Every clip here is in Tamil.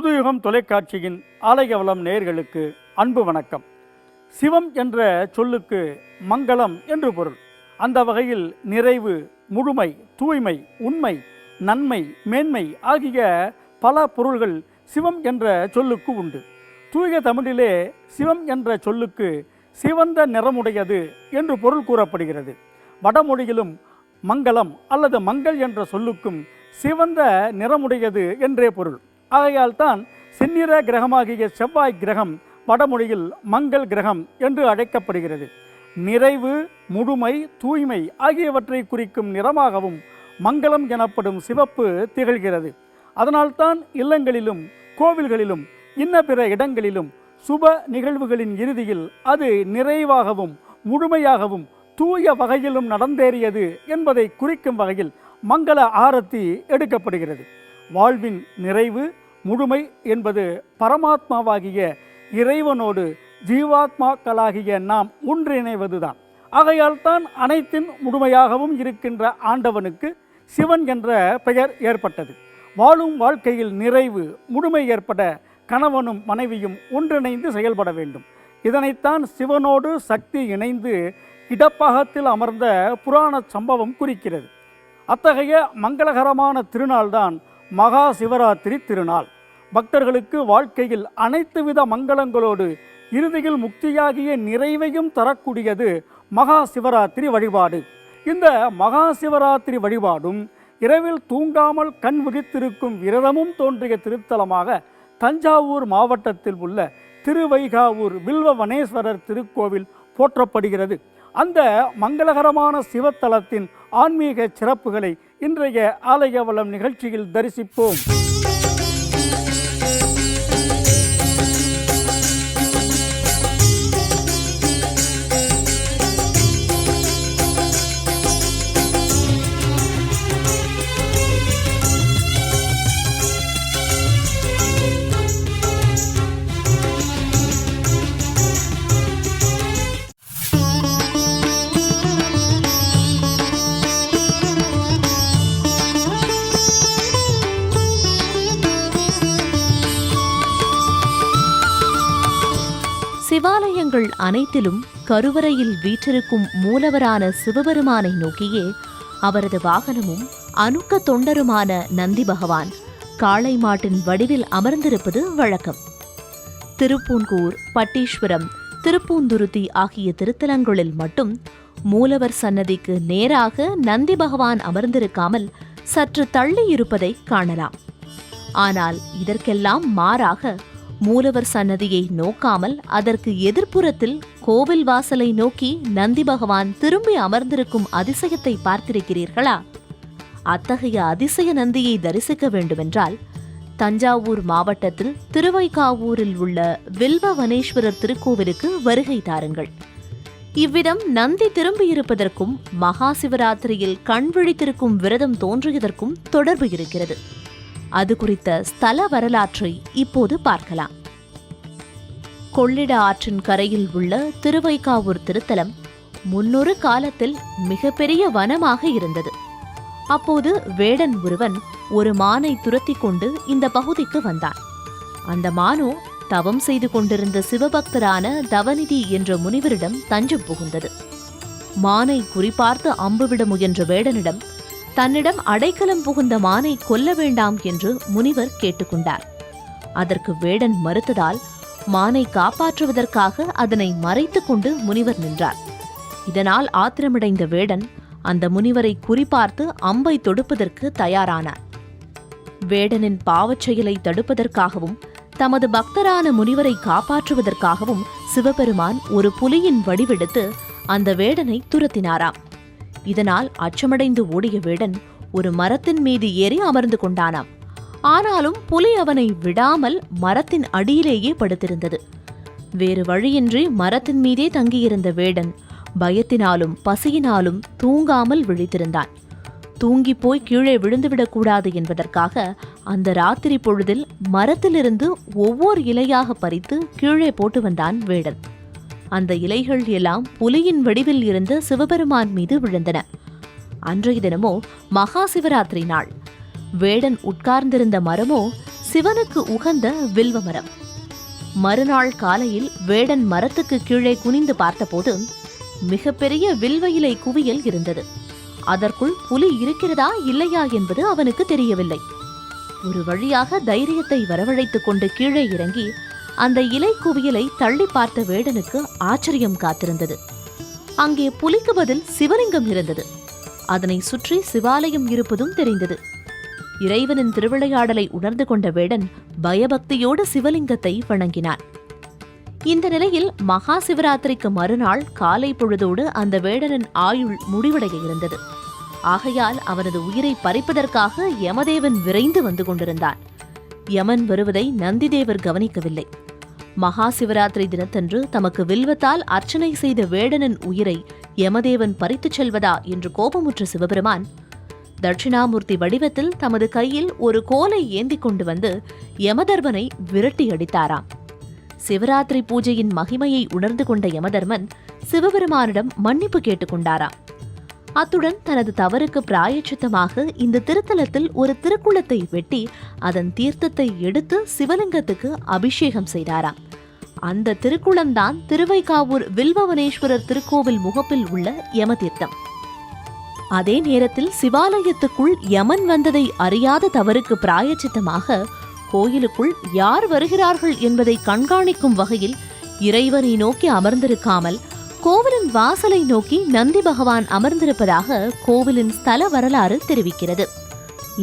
புதுயுகம் தொலைக்காட்சியின் ஆலயவளம் நேயர்களுக்கு அன்பு வணக்கம். சிவம் என்ற சொல்லுக்கு மங்களம் என்று பொருள். அந்த வகையில் நிறைவு, முழுமை, தூய்மை, உண்மை, நன்மை, மேன்மை ஆகிய பல பொருள்கள் சிவம் என்ற சொல்லுக்கு உண்டு. தூய தமிழிலே சிவம் என்ற சொல்லுக்கு சிவந்த நிறமுடையது என்று பொருள் கூறப்படுகிறது. வடமொழியிலும் மங்களம் அல்லது மங்கள் என்ற சொல்லுக்கும் சிவந்த நிறமுடையது என்றே பொருள். ஆகையால் தான் செந்நிற கிரகமாகிய செவ்வாய் கிரகம் வடமொழியில் மங்கள் கிரகம் என்று அழைக்கப்படுகிறது. நிறைவு, முழுமை, தூய்மை ஆகியவற்றை குறிக்கும் நிறமாகவும் மங்களம் எனப்படும் சிவப்பு திகழ்கிறது. அதனால்தான் இல்லங்களிலும் கோவில்களிலும் இன்ன பிற இடங்களிலும் சுப நிகழ்வுகளின் இறுதியில் அது நிறைவாகவும் முழுமையாகவும் தூய வகையிலும் நடந்தேறியது என்பதை குறிக்கும் வகையில் மங்கள ஆரத்தி எடுக்கப்படுகிறது. வாழ்வின் நிறைவு, முழுமை என்பது பரமாத்மாவாகிய இறைவனோடு ஜீவாத்மாக்களாகிய நாம் ஒன்றிணைவதுதான். ஆகையால் தான் அனைத்தின் முழுமையாகவும் இருக்கின்ற ஆண்டவனுக்கு சிவன் என்ற பெயர் ஏற்பட்டது. வாழும் வாழ்க்கையில் நிறைவு, முழுமை ஏற்பட கணவனும் மனைவியும் ஒன்றிணைந்து செயல்பட வேண்டும். இதனைத்தான் சிவனோடு சக்தி இணைந்து இடப்பாகத்தில் அமர்ந்த புராண சம்பவம் குறிக்கிறது. அத்தகைய மங்களகரமான திருநாள்தான் மகா சிவராத்திரி திருநாள். பக்தர்களுக்கு வாழ்க்கையில் அனைத்து வித மங்களங்களோடு இறுதியில் முக்தியாகிய நிறைவையும் தரக்கூடியது மகா சிவராத்திரி வழிபாடு. இந்த மகா சிவராத்திரி வழிபாடும் இரவில் தூங்காமல் கண் விழித்திருக்கும் விரதமும் தோன்றிய திருத்தலமாக தஞ்சாவூர் மாவட்டத்தில் உள்ள திருவைகாவூர் வில்வவனேஸ்வரர் திருக்கோவில் போற்றப்படுகிறது. அந்த மங்களகரமான சிவத்தலத்தின் ஆன்மீக சிறப்புகளை இன்றைய ஆலயவளம் நிகழ்ச்சியில் தரிசிப்போம். சிவாலயங்கள் அனைத்திலும் கருவறையில் வீற்றிருக்கும் மூலவரான சிவபெருமானை நோக்கியே அவரது வாகனமும் அனுக்க தொண்டருமான நந்தி பகவான் காளை மாட்டின் வடிவில் அமர்ந்திருப்பது வழக்கம். திருப்பூன்கூர், பட்டீஸ்வரம், திருப்பூந்துருத்தி ஆகிய திருத்தலங்களில் மட்டும் மூலவர் சன்னதிக்கு நேராக நந்தி பகவான் அமர்ந்திருக்காமல் சற்று தள்ளி இருப்பதை காணலாம். ஆனால் இதற்கெல்லாம் மாறாக மூலவர் சன்னதியை நோக்காமல் அதற்கு எதிர்ப்புறத்தில் கோவில் வாசலை நோக்கி நந்தி பகவான் திரும்பி அமர்ந்திருக்கும் அதிசயத்தை பார்த்திருக்கிறீர்களா? அத்தகைய அதிசய நந்தியை தரிசிக்க வேண்டுமென்றால் தஞ்சாவூர் மாவட்டத்தில் திருவைகாவூரில் உள்ள வில்வவனேஸ்வரர் திருக்கோவிலுக்கு வருகை தாருங்கள். இவ்விதம் நந்தி திரும்பியிருப்பதற்கும் மகா சிவராத்திரியில் கண் விழித்திருக்கும் விரதம் தோன்றியதற்கும் தொடர்பு இருக்கிறது. அது குறித்த ஸ்தல வரலாற்றை இப்போது பார்க்கலாம். கொள்ளிட ஆற்றின் கரையில் உள்ள திருவைகாவூர் திருத்தலம் முன்னொரு காலத்தில் மிகப்பெரிய வனமாக இருந்தது. அப்போது வேடன் ஒருவன் ஒரு மானை துரத்தி கொண்டு இந்த பகுதிக்கு வந்தான். அந்த மானோ தவம் செய்து கொண்டிருந்த சிவபக்தரான தவநிதி என்ற முனிவரிடம் தஞ்சம் புகுந்தது. மானை குறிப்பார்த்து அம்புவிட முயன்ற வேடனிடம் தன்னிடம் அடைக்கலம் புகுந்த மானை கொல்ல வேண்டாம் என்று முனிவர் கேட்டுக்கொண்டார். அதற்கு வேடன் மறுத்ததால் மானை காப்பாற்றுவதற்காக அதனை மறைத்து கொண்டு முனிவர் நின்றார். இதனால் ஆத்திரமடைந்த வேடன் அந்த முனிவரை குறிப்பார்த்து அம்பை தொடுப்பதற்கு தயாரானார். வேடனின் பாவச் செயலை தடுப்பதற்காகவும் தமது பக்தரான முனிவரை காப்பாற்றுவதற்காகவும் சிவபெருமான் ஒரு புலியின் வடிவெடுத்து அந்த வேடனை துரத்தினாராம். இதனால் அச்சமடைந்து ஓடிய வேடன் ஒரு மரத்தின் மீது ஏறி அமர்ந்து கொண்டானாம். ஆனாலும் புலி அவனை விடாமல் மரத்தின் அடியிலேயே படுத்திருந்தது. வேறு வழியின்றி மரத்தின் மீதே தங்கியிருந்த வேடன் பயத்தினாலும் பசியினாலும் தூங்காமல் விழித்திருந்தான். தூங்கி போய் கீழே விழுந்துவிடக்கூடாது என்பதற்காக அந்த ராத்திரி பொழுதில் மரத்திலிருந்து ஒவ்வொரு இலையாக பறித்து கீழே போட்டு வந்தான் வேடன். அந்த இலைகள் எல்லாம் புலியின் வடிவில் இருந்த சிவபெருமான் மீது விழுந்தன. அன்றைய தினமோ மகா சிவராத்திரி நாள். வேடன் உட்கார்ந்திருந்த மரமோ சிவனுக்கு உகந்த வில்வ மரம். மறுநாள் காலையில் வேடன் மரத்துக்கு கீழே குனிந்து பார்த்தபோது மிகப்பெரிய வில்வ இலை குவியல் இருந்தது. அதற்குள் புலி இருக்கிறதா இல்லையா என்பது அவனுக்கு தெரியவில்லை. ஒரு வழியாக தைரியத்தை வரவழைத்துக் கொண்டு கீழே இறங்கி அந்த இலை குவியலை தள்ளி பார்த்த வேடனுக்கு ஆச்சரியம் காத்திருந்தது. அங்கே புலிக்கு பதில் சிவலிங்கம் இருந்தது. அதனை சுற்றி சிவாலயம் இருப்பதும் தெரிந்தது. இறைவனின் திருவிளையாடலை உணர்ந்து கொண்ட வேடன் பயபக்தியோடு சிவலிங்கத்தை வணங்கினான். இந்த நிலையில் மகா சிவராத்திரிக்கு மறுநாள் காலை பொழுதோடு அந்த வேடனின் ஆயுள் முடிவடைய இருந்தது. ஆகையால் அவனது உயிரை பறிப்பதற்காக யமதேவன் விரைந்து வந்து கொண்டிருந்தான். யமன் வருவதை நந்திதேவர் கவனிக்கவில்லை. மகா சிவராத்திரி தினத்தன்று தமக்கு வில்வத்தால் அர்ச்சனை செய்த வேடனின் உயிரை யமதேவன் பறித்துச் செல்வதா என்று கோபமுற்ற சிவபெருமான் தட்சிணாமூர்த்தி வடிவத்தில் தமது கையில் ஒரு கோலை ஏந்தி கொண்டு வந்து யமதர்மனை விரட்டி அடித்தாராம். சிவராத்திரி பூஜையின் மகிமையை உணர்ந்து கொண்ட யமதர்மன் சிவபெருமானிடம் மன்னிப்பு கேட்டுக்கொண்டாராம். அத்துடன் தனது தவறுக்கு பிராயச்சித்தமாக இந்த திருத்தலத்தில் ஒரு திருக்குளத்தை வெட்டி அதன் தீர்த்தத்தை எடுத்து சிவலிங்கத்துக்கு அபிஷேகம் செய்தாராம். அந்த திருக்குளம்தான் திருவைகாவூர் வில்வவனேஸ்வரர் திருக்கோவில் முகப்பில் உள்ள யமதீர்த்தம். அதே நேரத்தில் சிவாலயத்துக்குள் யமன் வந்ததை அறியாத தவறுக்கு பிராயச்சித்தமாக கோயிலுக்குள் யார் வருகிறார்கள் என்பதை கண்காணிக்கும் வகையில் இறைவனை நோக்கி அமர்ந்திருக்காமல் கோவிலின் வாசலை நோக்கி நந்தி பகவான் அமர்ந்திருப்பதாக கோவிலின் ஸ்தல வரலாறு தெரிவிக்கிறது.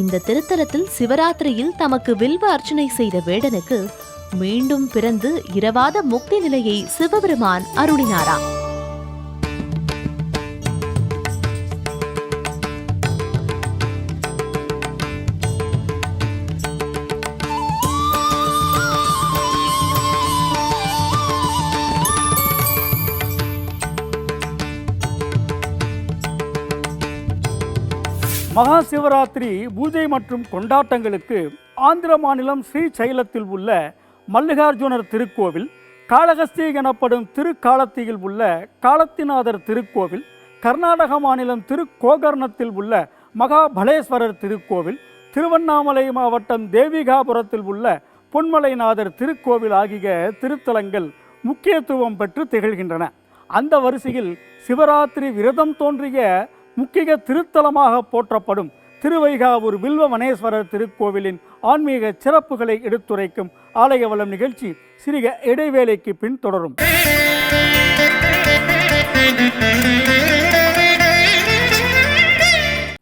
இந்த திருத்தலத்தில் சிவராத்திரியில் தமக்கு வில்வ அர்ச்சனை செய்த வேடனுக்கு மீண்டும் பிறந்து இரவாத முக்தி நிலையை சிவபெருமான் அருளினாராம். மகா சிவராத்திரி பூஜை மற்றும் கொண்டாட்டங்களுக்கு ஆந்திர மாநிலம் ஸ்ரீசைலத்தில் உள்ள மல்லிகார்ஜுனர் திருக்கோவில், காளகஸ்தி எனப்படும் திருக்காலத்தியில் உள்ள காலத்திநாதர் திருக்கோவில், கர்நாடக மாநிலம் திருக்கோகர்ணத்தில் உள்ள மகாபலேஸ்வரர் திருக்கோவில், திருவண்ணாமலை மாவட்டம் தேவிகாபுரத்தில் உள்ள பொன்மலைநாதர் திருக்கோவில் ஆகிய திருத்தலங்கள் முக்கியத்துவம் பெற்று திகழ்கின்றன. அந்த வரிசையில் சிவராத்திரி விரதம் தோன்றிய முக்கிய திருத்தலமாக போற்றப்படும் திருவைகாவூர் வில்வவனேஸ்வரர் திருக்கோவிலின் ஆன்மீக சிறப்புகளை எடுத்துரைக்கும் ஆலயவலம் நிகழ்ச்சி சிறிய இடைவேளைக்கு பின் தொடரும்.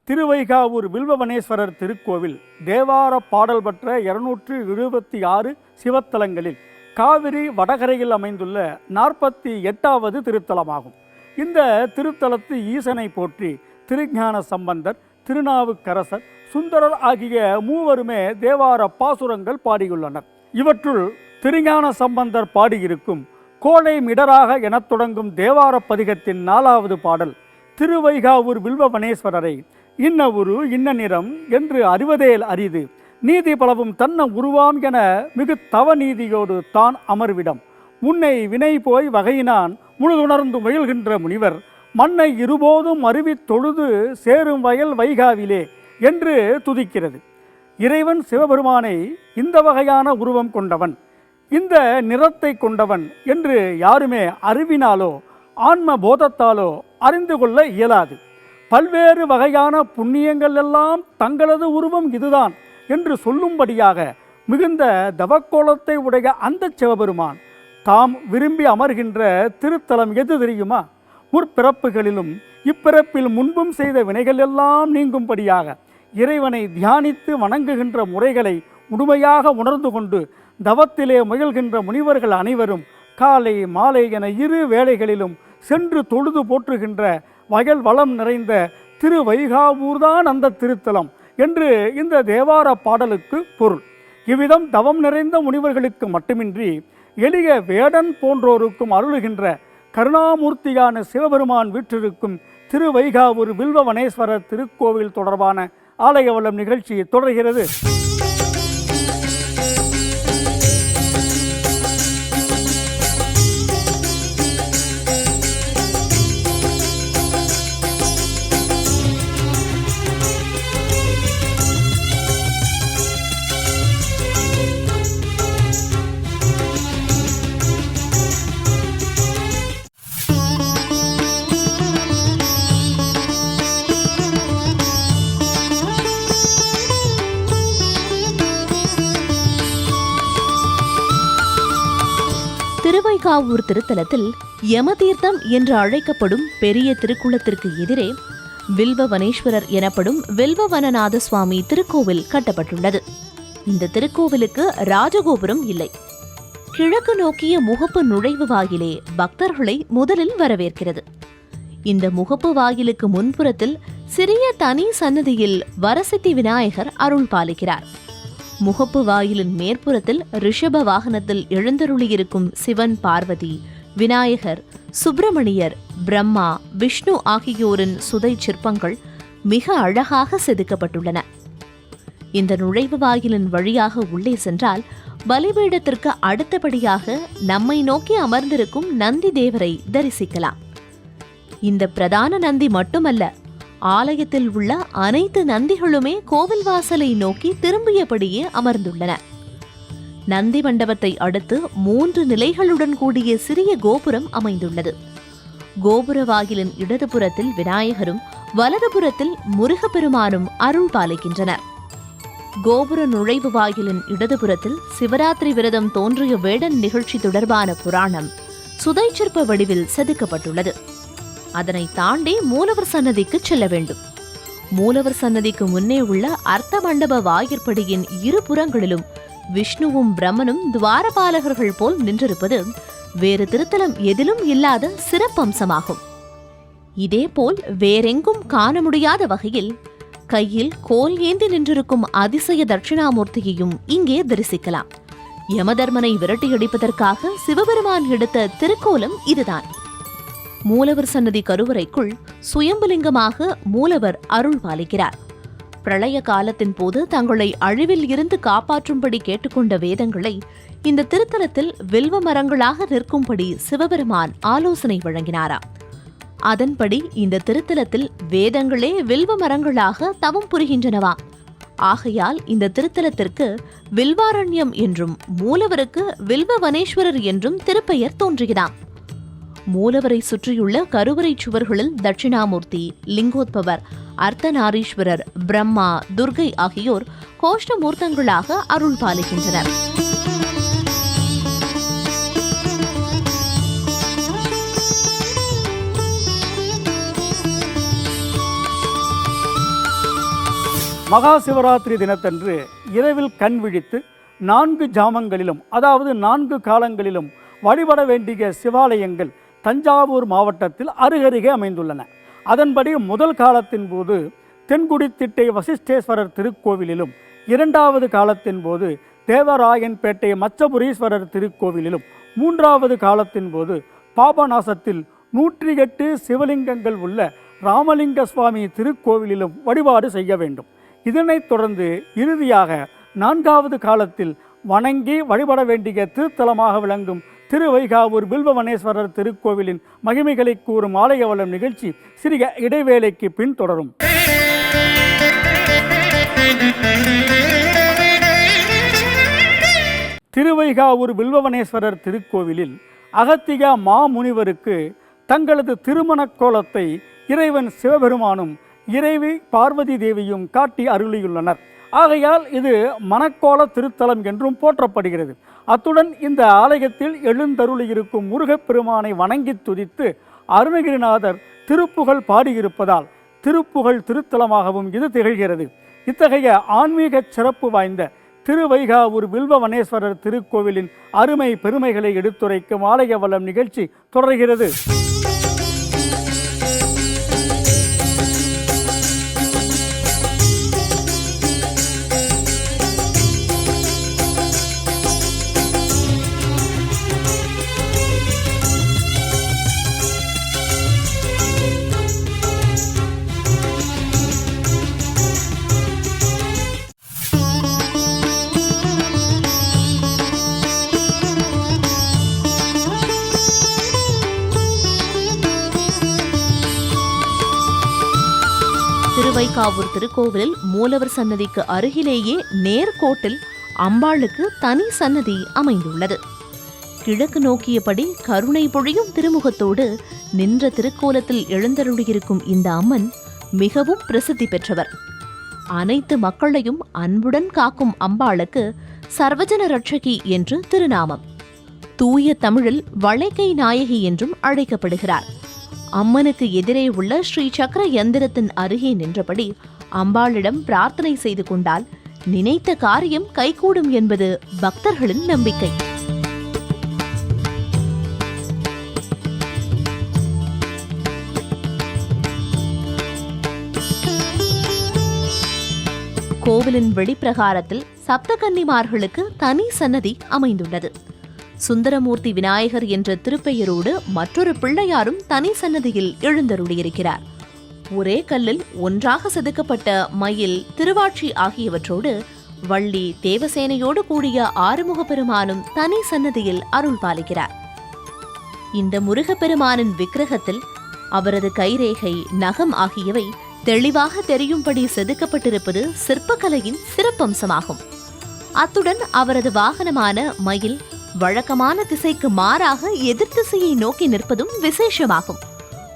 திருவைகாவூர் வில்வவனேஸ்வரர் திருக்கோவில் தேவார பாடல் பெற்ற 226 சிவத்தலங்களில் காவிரி வடகரையில் அமைந்துள்ள 48வது திருத்தலமாகும். இந்த திருத்தலத்து ஈசனை போற்றி திருஞான சம்பந்தர், திருநாவுக்கரசர், சுந்தரர் ஆகிய மூவருமே தேவார பாசுரங்கள் பாடியுள்ளனர். இவற்றுள் திருஞான சம்பந்தர் பாடியிருக்கும் கோளை மிடராக எனத் தொடங்கும் தேவார பதிகத்தின் 4வது பாடல் திருவைகாவூர் வில்வவனேஸ்வரரை இன்ன உரு இன்ன நிறம் என்று அறிவதேல் அரிது, நீதி பலவும் தன்ன உருவாம் என மிகு தவ நீதியோடு தான் அமர்விடம், முன்னை வினை போய் வகையினான் முழுதுணர்ந்து முயல்கின்ற முனிவர், மண்ணை இருபோதும் அருவித் தொழுது சேரும் வயல் வைகாவிலே என்று துதிக்கிறது. இறைவன் சிவபெருமானை இந்த வகையான உருவம் கொண்டவன், இந்த நிறத்தை கொண்டவன் என்று யாருமே அறிவினாலோ ஆன்ம போதத்தாலோ அறிந்து கொள்ள இயலாது. பல்வேறு வகையான புண்ணியங்கள் எல்லாம் தங்களது உருவம் இதுதான் என்று சொல்லும்படியாக மிகுந்த தவக்கோலத்தை உடைய அந்த சிவபெருமான் தாம் விரும்பி அமர்கின்ற திருத்தலம் எது தெரியுமா? முற்பிறப்புகளிலும் இப்பிறப்பில் முன்பும் செய்த வினைகள் எல்லாம் நீங்கும்படியாக இறைவனை தியானித்து வணங்குகின்ற முறைகளை முழுமையாக உணர்ந்து கொண்டு தவத்திலே முயல்கின்ற முனிவர்கள் அனைவரும் காலை மாலை என 2 வேளைகளிலும் சென்று தொழுது போற்றுகின்ற வயல் வளம் நிறைந்த திருவைகாவூர்தான் அந்த திருத்தலம் என்று இந்த தேவார பாடலுக்கு பொருள். இவ்விதம் தவம் நிறைந்த முனிவர்களுக்கு மட்டுமின்றி எளிய வேடன் போன்றோருக்கும் அருளுகின்ற கருணாமூர்த்தியான சிவபெருமான் வீற்றிருக்கும் திருவைகாவூர் வில்வவனேஸ்வரர் திருக்கோவில் தொடர்பான ஆலயவலம் நிகழ்ச்சி தொடர்கிறது. திருவைகாவூர் திருத்தலத்தில் யமதீர்த்தம் என்று அழைக்கப்படும் பெரிய திருக்குளத்திற்கு எதிரே வில்வவனேஸ்வரர் எனப்படும் வில்வவனநாத சுவாமி திருக்கோவில் கட்டப்பட்டுள்ளது. இந்த திருக்கோவிலுக்கு ராஜகோபுரம் இல்லை. கிழக்கு நோக்கிய முகப்பு நுழைவு வாயிலே பக்தர்களை முதலில் வரவேற்கிறது. இந்த முகப்பு வாயிலுக்கு முன்புறத்தில் சிறிய தனி சன்னதியில் வரசித்தி விநாயகர் அருள் பாலிக்கிறார். முகப்பு வாயிலின் மேற்புறத்தில் ரிஷப வாகனத்தில் எழுந்தருளியிருக்கும் சிவன், பார்வதி, விநாயகர், சுப்பிரமணியர், பிரம்மா, விஷ்ணு ஆகியோரின் சுதை சிற்பங்கள் மிக அழகாக செதுக்கப்பட்டுள்ளன. இந்த நுழைவு வாயிலின் வழியாக உள்ளே சென்றால் பலிபீடத்திற்கு அடுத்தபடியாக நம்மை நோக்கி அமர்ந்திருக்கும் நந்தி தேவரை தரிசிக்கலாம். இந்த பிரதான நந்தி மட்டுமல்ல, ஆலயத்தில் உள்ள அனைத்து நந்திகளுமே கோவில் வாசலை நோக்கி திரும்பியபடியே அமர்ந்துள்ளன. நந்தி மண்டபத்தை அடுத்து 3 நிலைகளுடன் கூடிய சிறிய கோபுரம் அமைந்துள்ளது. கோபுர வாயிலின் இடதுபுறத்தில் விநாயகரும் வலதுபுறத்தில் முருகப்பெருமானும் அருள் பாலிக்கின்றனர். கோபுர நுழைவு வாயிலின் இடதுபுறத்தில் சிவராத்திரி விரதம் தோன்றிய வேடன் நிகழ்ச்சி தொடர்பான புராணம் சுதை சிற்ப வடிவில் செதுக்கப்பட்டுள்ளது. அதனை தாண்டி மூலவர் சன்னதிக்கு செல்ல வேண்டும். மூலவர் சன்னதிக்கு முன்னே உள்ள அர்த்த மண்டப வாயிற்படியின் இரு புறங்களிலும் விஷ்ணுவும் பிரம்மனும் துவாரபாலகர்கள் போல் நின்றிருப்பது வேறு திருத்தலம் எதிலும் இல்லாத சிறப்பம்சமாகும். இதேபோல் வேறெங்கும் காண முடியாத வகையில் கையில் கோல் ஏந்தி நின்றிருக்கும் அதிசய தட்சிணாமூர்த்தியையும் இங்கே தரிசிக்கலாம். யமதர்மனை விரட்டியடிப்பதற்காக சிவபெருமான் எடுத்த திருக்கோலம் இதுதான். மூலவர் சன்னதி கருவறைக்குள் சுயம்புலிங்கமாக மூலவர் அருள் பாலிக்கிறார். பிரளய காலத்தின் போது தங்களை அழிவில் இருந்து காப்பாற்றும்படி கேட்டுக்கொண்ட வேதங்களை இந்த திருத்தலத்தில் வில்வ மரங்களாக நிற்கும்படி சிவபெருமான் ஆலோசனை வழங்கினாராம். அதன்படி இந்த திருத்தலத்தில் வேதங்களே வில்வ மரங்களாக தவம் புரிகின்றனவாம். ஆகையால் இந்த திருத்தலத்திற்கு வில்வாரண்யம் என்றும் மூலவருக்கு வில்வவனேஸ்வரர் என்றும் திருப்பெயர் தோன்றுகிறாம். மூலவரை சுற்றியுள்ள கருவறை சுவர்களில் தட்சிணாமூர்த்தி, லிங்கோத்பவர், அர்த்தநாரீஸ்வரர், பிரம்மா, துர்கை ஆகியோர் கோஷ்டமூர்த்தங்களாக அருள் பாலிக்கின்றனர். மகா சிவராத்திரி தினத்தன்று இரவில் கண் விழித்து 4 ஜாமங்களிலும், அதாவது 4 காலங்களிலும் வழிபட வேண்டிய சிவாலயங்கள் தஞ்சாவூர் மாவட்டத்தில் அருகருகே அமைந்துள்ளன. அதன்படி முதல் காலத்தின் போது தென்குடித்திட்டை வசிஷ்டேஸ்வரர் திருக்கோவிலிலும், 2வது காலத்தின் போது தேவராயன்பேட்டை மச்சபுரீஸ்வரர் திருக்கோவிலிலும், 3வது காலத்தின் போது பாபநாசத்தில் 108 சிவலிங்கங்கள் உள்ள ராமலிங்க சுவாமி திருக்கோவிலிலும் வழிபாடு செய்ய வேண்டும். இதனைத் தொடர்ந்து இறுதியாக 4வது காலத்தில் வணங்கி வழிபட வேண்டிய திருத்தலமாக விளங்கும் திருவைகாவூர் வில்வவனேஸ்வரர் திருக்கோவிலின் மகிமைகளை கூறும் ஆலய வளம் நிகழ்ச்சி சிறிய இடைவேளைக்கு பின் தொடரும். திருவைகாவூர் வில்வவனேஸ்வரர் திருக்கோவிலில் அகத்திய மாமுனிவருக்கு தங்களது திருமண கோலத்தை இறைவன் சிவபெருமானும் இறைவி பார்வதி தேவியும் காட்டி அருளியுள்ளனர். ஆகையால் இது மணக்கோல திருத்தலம் என்றும் போற்றப்படுகிறது. அத்துடன் இந்த ஆலயத்தில் எழுந்தருளியிருக்கும் முருகப்பெருமானை வணங்கி துதித்து அருணகிரிநாதர் திருப்புகழ் பாடியிருப்பதால் திருப்புகழ் திருத்தலமாகவும் இது திகழ்கிறது. இத்தகைய ஆன்மீக சிறப்பு வாய்ந்த திருவைகாவூர் வில்வவனேஸ்வரர் திருக்கோவிலின் அருமை பெருமைகளை எடுத்துரைக்கும் ஆலய வளம் நிகழ்ச்சி தொடர்கிறது. திருவைகாவூர் திருக்கோவிலில் மூலவர் சன்னதிக்கு அருகிலேயே நேர்கோட்டில் அம்பாளுக்கு தனி சன்னதி அமைந்துள்ளது. கிழக்கு நோக்கியபடி கருணை பொழியும் திருமுகத்தோடு நின்ற திருக்கோலத்தில் எழுந்தருளியிருக்கும் இந்த அம்மன் மிகவும் பிரசித்தி பெற்றவர். அனைத்து மக்களையும் அன்புடன் காக்கும் அம்பாளுக்கு சர்வஜன ரட்சகி என்று திருநாமம். தூய தமிழில் வளைக்கை நாயகி என்றும் அழைக்கப்படுகிறார். அம்மனுக்கு எதிரே உள்ள ஸ்ரீ சக்கர யந்திரத்தின் அருகே நின்றபடி அம்பாளிடம் பிரார்த்தனை செய்து கொண்டால் நினைத்த காரியம் கைகூடும் என்பது பக்தர்களின் நம்பிக்கை. கோவிலின் வெளிப்பிரகாரத்தில் சப்தகன்னிமார்களுக்கு தனி சன்னதி அமைந்துள்ளது. சுந்தரமூர்த்தி விநாயகர் என்ற திருப்பெயரோடு மற்றொரு பிள்ளையாரும் தனி சன்னதியில் எழுந்தருளியிருக்கிறார். ஒரே கல்லில் ஒன்றாக செதுக்கப்பட்ட மயில், திருவாட்சி ஆகியவற்றோடு வள்ளி, தேவசேனையோடு கூடிய ஆறுமுக பெருமானும் தனி சன்னதியில் அருள் பாலிக்கிறார். இந்த முருகப்பெருமானின் விக்கிரகத்தில் அவரது கைரேகை, நகம் ஆகியவை தெளிவாக தெரியும்படி செதுக்கப்பட்டிருப்பது சிற்பக்கலையின் சிறப்பம்சமாகும். அத்துடன் அவரது வாகனமான மயில் வழக்கமான திசைக்கு மாறாக எதிர்த்திசையை நோக்கி நிற்பதும் விசேஷமாகும்.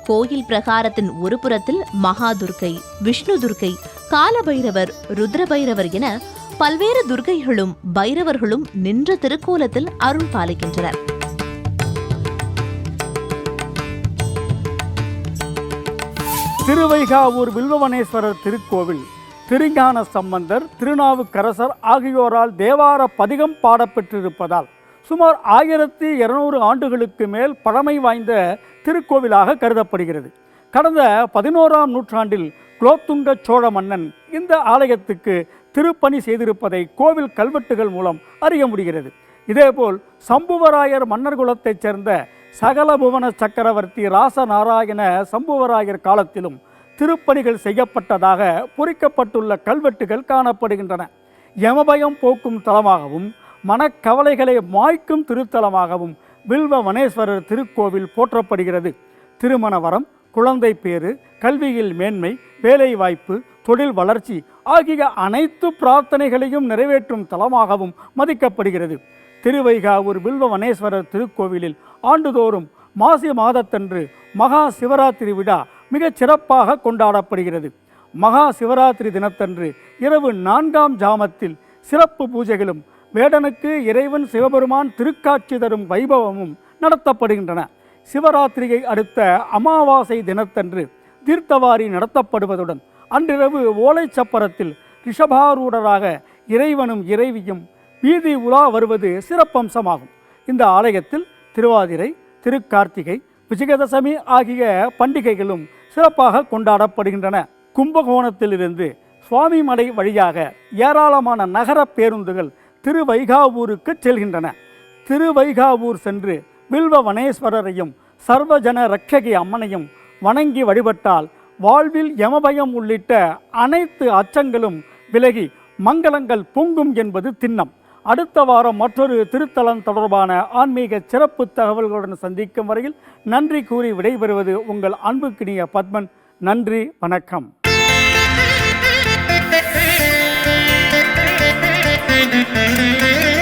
கோயில் பிரகாரத்தின் ஒரு புறத்தில் மகாதுர்க்கை, விஷ்ணு துர்க்கை, காலபைரவர், ருத்ரபைரவர் என பல்வேறு துர்க்கைகளும் பைரவர்களும் நின்ற திருக்கோலத்தில் அருள் பாலிக்கின்றனர். திருவைகாவூர் வில்வவனேஸ்வரர் திருக்கோவில் திருஞான சம்பந்தர், திருநாவுக்கரசர் ஆகியோரால் தேவார பதிகம் பாடப்பெற்றிருப்பதால் சுமார் 1200 ஆண்டுகளுக்கு மேல் பழமை வாய்ந்த திருக்கோவிலாக கருதப்படுகிறது. கடந்த 11ஆம் நூற்றாண்டில் குலோத்துங்க சோழ மன்னன் இந்த ஆலயத்துக்கு திருப்பணி செய்திருப்பதை கோவில் கல்வெட்டுகள் மூலம் அறிய முடிகிறது. இதேபோல் சம்புவராயர் மன்னர் குலத்தைச் சேர்ந்த சகலபுவன சக்கரவர்த்தி ராசநாராயண சம்புவராயர் காலத்திலும் திருப்பணிகள் செய்யப்பட்டதாக பொறிக்கப்பட்டுள்ள கல்வெட்டுகள் காணப்படுகின்றன. யமபயம் போக்கும் தலமாகவும் மனக்கவலைகளை மாய்க்கும் திருத்தலமாகவும் வில்வவனேஸ்வரர் திருக்கோவில் போற்றப்படுகிறது. திருமண வரம், குழந்தை பேறு, கல்வியில் மேன்மை, வேலைவாய்ப்பு, தொழில் வளர்ச்சி ஆகிய அனைத்து பிரார்த்தனைகளையும் நிறைவேற்றும் தலமாகவும் மதிக்கப்படுகிறது. திருவைகாவூர் வில்வவனேஸ்வரர் திருக்கோவிலில் ஆண்டுதோறும் மாசி மாதத்தன்று மகா சிவராத்திரி விழா மிகச் சிறப்பாக கொண்டாடப்படுகிறது. மகா சிவராத்திரி தினத்தன்று இரவு 4ஆம் ஜாமத்தில் சிறப்பு பூஜைகளும் வேடனுக்கு இறைவன் சிவபெருமான் திருக்காட்சி தரும் வைபவமும் நடத்தப்படுகின்றன. சிவராத்திரியை அடுத்த அமாவாசை தினத்தன்று தீர்த்தவாரி நடத்தப்படுவதுடன் அன்றிரவு ஓலைச்சப்பரத்தில் ரிஷபாரூடராக இறைவனும் இறைவியும் வீதி உலா வருவது சிறப்பம்சமாகும். இந்த ஆலயத்தில் திருவாதிரை, திருக்கார்த்திகை, விஜயதசமி ஆகிய பண்டிகைகளும் சிறப்பாக கொண்டாடப்படுகின்றன. கும்பகோணத்திலிருந்து சுவாமிமலை வழியாக ஏராளமான நகர பேருந்துகள் திருவைகாவூருக்கு செல்கின்றன. திருவைகாவூர் சென்று வில்வவனேஸ்வரரையும் சர்வஜன ரட்சகி அம்மனையும் வணங்கி வழிபட்டால் வாழ்வில் யமபயம் உள்ளிட்ட அனைத்து அச்சங்களும் விலகி மங்களங்கள் பொங்கும் என்பது திண்ணம். அடுத்த வாரம் மற்றொரு திருத்தலம் தொடர்பான ஆன்மீக சிறப்பு தகவல்களுடன் சந்திக்கும் வரையில் நன்றி கூறி விடைபெறுவது உங்கள் அன்புக்கினிய பத்மன். நன்றி, வணக்கம். Thank you.